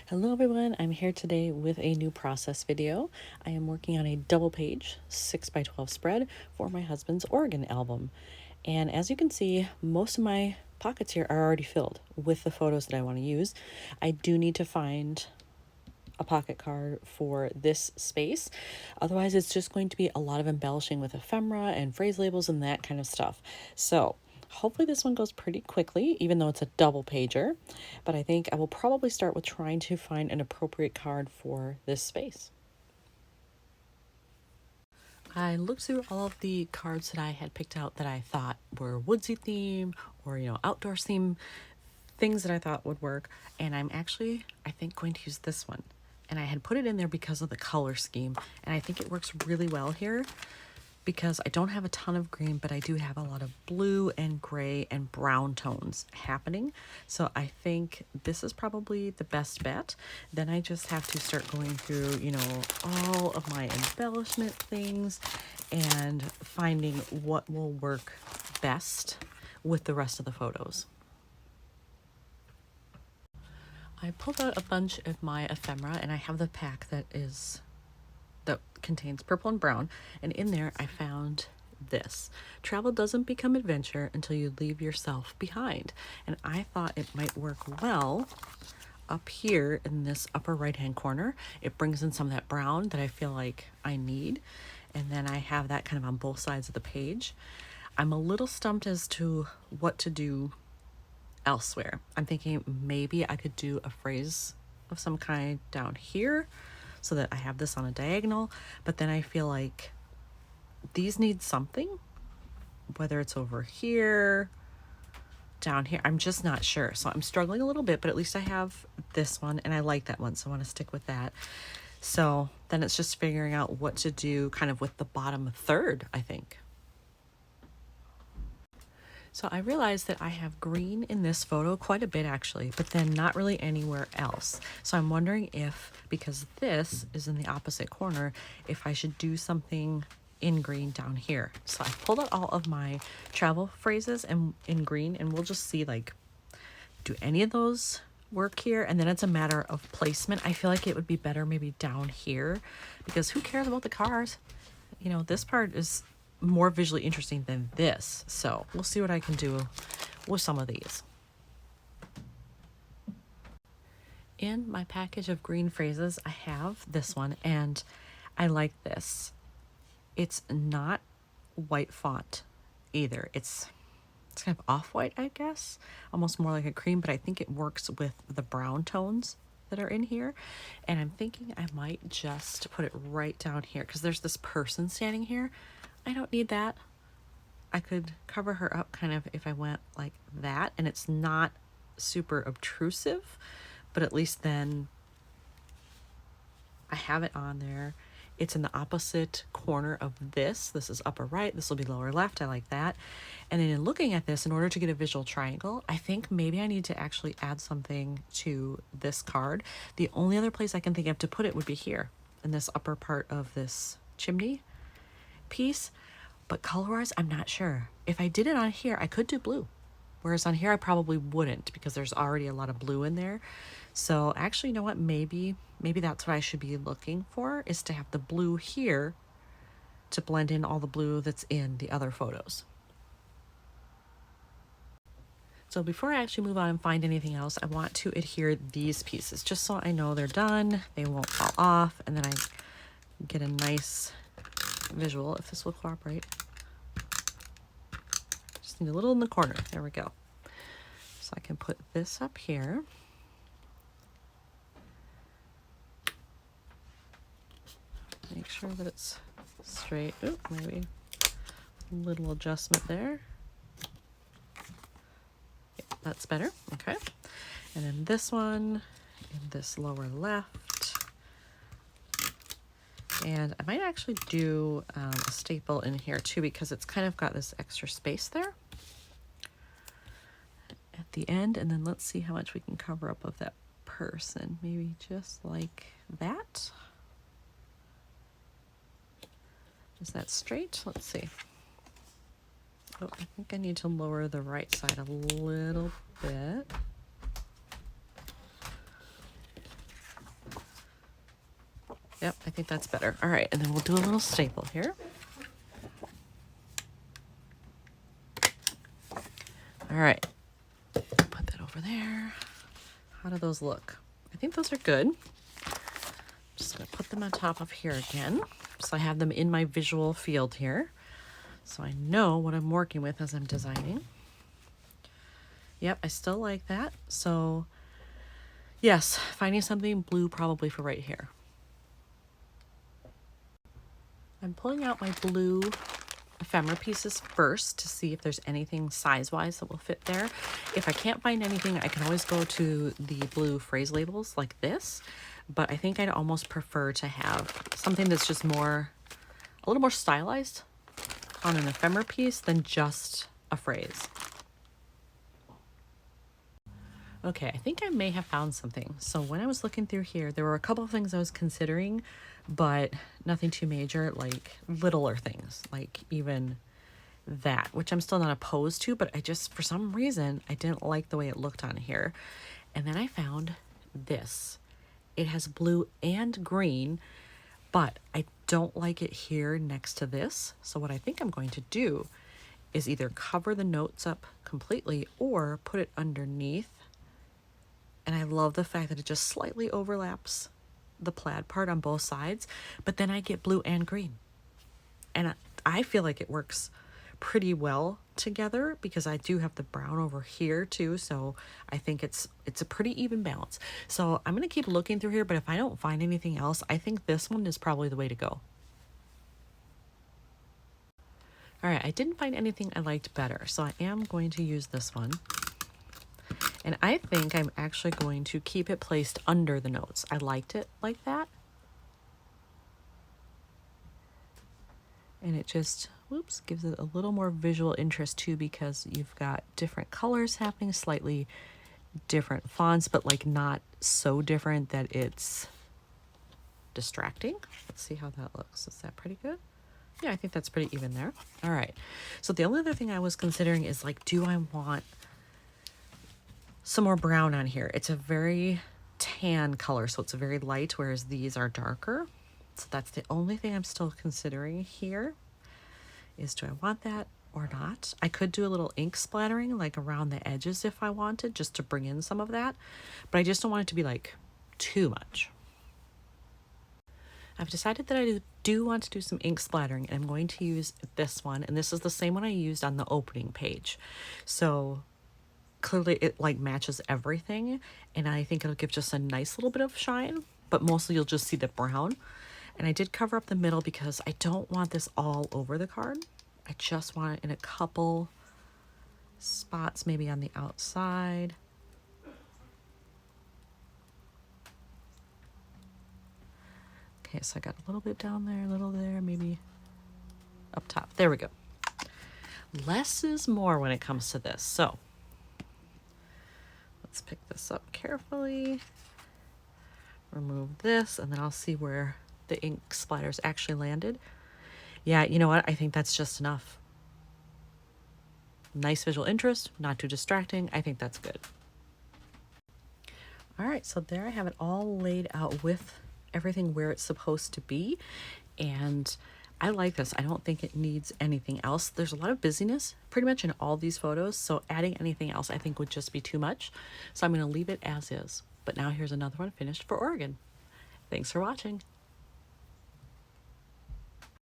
Hello everyone, I'm here today with a new process video. I am working on a double page 6x12 spread for my husband's organ album. And as you can see, most of my pockets here are already filled with the photos that I want to use. I do need to find a pocket card for this space. Otherwise, it's just going to be a lot of embellishing with ephemera and phrase labels and that kind of stuff. So hopefully this one goes pretty quickly, even though it's a double pager. But I think I will probably start with trying to find an appropriate card for this space. I looked through all of the cards that I had picked out that I thought were woodsy theme or, outdoor theme, things that I thought would work. And I'm actually, I think, going to use this one. And I had put it in there because of the color scheme. And I think it works really well here because I don't have a ton of green, but I do have a lot of blue and gray and brown tones happening. So I think this is probably the best bet. Then I just have to start going through, all of my embellishment things and finding what will work best with the rest of the photos. I pulled out a bunch of my ephemera and I have the pack that contains purple and brown, and in there I found this. Travel doesn't become adventure until you leave yourself behind. And I thought it might work well up here in this upper right hand corner. It brings in some of that brown that I feel like I need, and then I have that kind of on both sides of the page. I'm a little stumped as to what to do elsewhere. I'm thinking maybe I could do a phrase of some kind down here so that I have this on a diagonal, but then I feel like these need something, whether it's over here, down here, I'm just not sure. So I'm struggling a little bit, but at least I have this one and I like that one, so I want to stick with that. So then it's just figuring out what to do kind of with the bottom third, I think. So I realized that I have green in this photo quite a bit actually, but then not really anywhere else. So I'm wondering if, because this is in the opposite corner, if I should do something in green down here. So I pulled out all of my travel phrases and in green, and we'll just see, like, do any of those work here? And then it's a matter of placement. I feel like it would be better maybe down here, because who cares about the cars? This part is more visually interesting than this. So we'll see what I can do with some of these. In my package of green phrases, I have this one, and I like this. It's not white font either. It's kind of off-white, I guess, almost more like a cream, but I think it works with the brown tones that are in here. And I'm thinking I might just put it right down here because there's this person standing here. I don't need that. I could cover her up kind of if I went like that, and it's not super obtrusive, but at least then I have it on there. It's in the opposite corner of this. This is upper right. This will be lower left. I like that. And then in looking at this, in order to get a visual triangle, I think maybe I need to actually add something to this card. The only other place I can think of to put it would be here in this upper part of this chimney piece. But color-wise, I'm not sure. If I did it on here, I could do blue. Whereas on here, I probably wouldn't because there's already a lot of blue in there. So actually, you know what? Maybe that's what I should be looking for, is to have the blue here to blend in all the blue that's in the other photos. So before I actually move on and find anything else, I want to adhere these pieces just so I know they're done, they won't fall off, and then I get a nice visual, if this will cooperate. Just need a little in the corner. There we go. So I can put this up here. Make sure that it's straight. Oop, maybe a little adjustment there. Okay, that's better. Okay. And then this one in this lower left. And I might actually do a staple in here too, because it's kind of got this extra space there at the end. And then let's see how much we can cover up of that person. Maybe just like that. Is that straight? Let's see. Oh, I think I need to lower the right side a little bit. Yep, I think that's better. All right, and then we'll do a little staple here. All right, put that over there. How do those look? I think those are good. Just gonna put them on top of here again. So I have them in my visual field here. So I know what I'm working with as I'm designing. Yep, I still like that. So yes, finding something blue probably for right here. I'm pulling out my blue ephemera pieces first to see if there's anything size-wise that will fit there. If I can't find anything, I can always go to the blue phrase labels like this, but I think I'd almost prefer to have something that's just a little more stylized on an ephemera piece than just a phrase. Okay, I think I may have found something. So when I was looking through here, there were a couple of things I was considering, but nothing too major, like littler things, like even that, which I'm still not opposed to, but I just, for some reason, I didn't like the way it looked on here. And then I found this. It has blue and green, but I don't like it here next to this. So what I think I'm going to do is either cover the notes up completely or put it underneath. And I love the fact that it just slightly overlaps the plaid part on both sides, but then I get blue and green. And I feel like it works pretty well together because I do have the brown over here too. So I think it's a pretty even balance. So I'm going to keep looking through here, but if I don't find anything else, I think this one is probably the way to go. All right, I didn't find anything I liked better, so I am going to use this one. And I think I'm actually going to keep it placed under the notes. I liked it like that. And it just, whoops, gives it a little more visual interest too, because you've got different colors happening, slightly different fonts, but like not so different that it's distracting. Let's see how that looks. Is that pretty good? Yeah, I think that's pretty even there. All right. So the only other thing I was considering is like, do I want some more brown on here? It's a very tan color, so it's very light, whereas these are darker. So that's the only thing I'm still considering here, is do I want that or not? I could do a little ink splattering like around the edges if I wanted, just to bring in some of that, but I just don't want it to be like too much. I've decided that I do want to do some ink splattering, and I'm going to use this one, and this is the same one I used on the opening page. So clearly it like matches everything, and I think it'll give just a nice little bit of shine, but mostly you'll just see the brown. And I did cover up the middle because I don't want this all over the card. I just want it in a couple spots, maybe on the outside. Okay, so I got a little bit down there, a little there, maybe up top. There we go. Less is more when it comes to this. So let's pick this up carefully, remove this, and then I'll see where the ink splatters actually landed. Yeah, you know what? I think that's just enough. Nice visual interest, not too distracting. I think that's good. All right, so there I have it all laid out with everything where it's supposed to be. And I like this. I don't think it needs anything else. There's a lot of busyness pretty much in all these photos, so adding anything else I think would just be too much. So I'm going to leave it as is. But now here's another one finished for Oregon. Thanks for watching.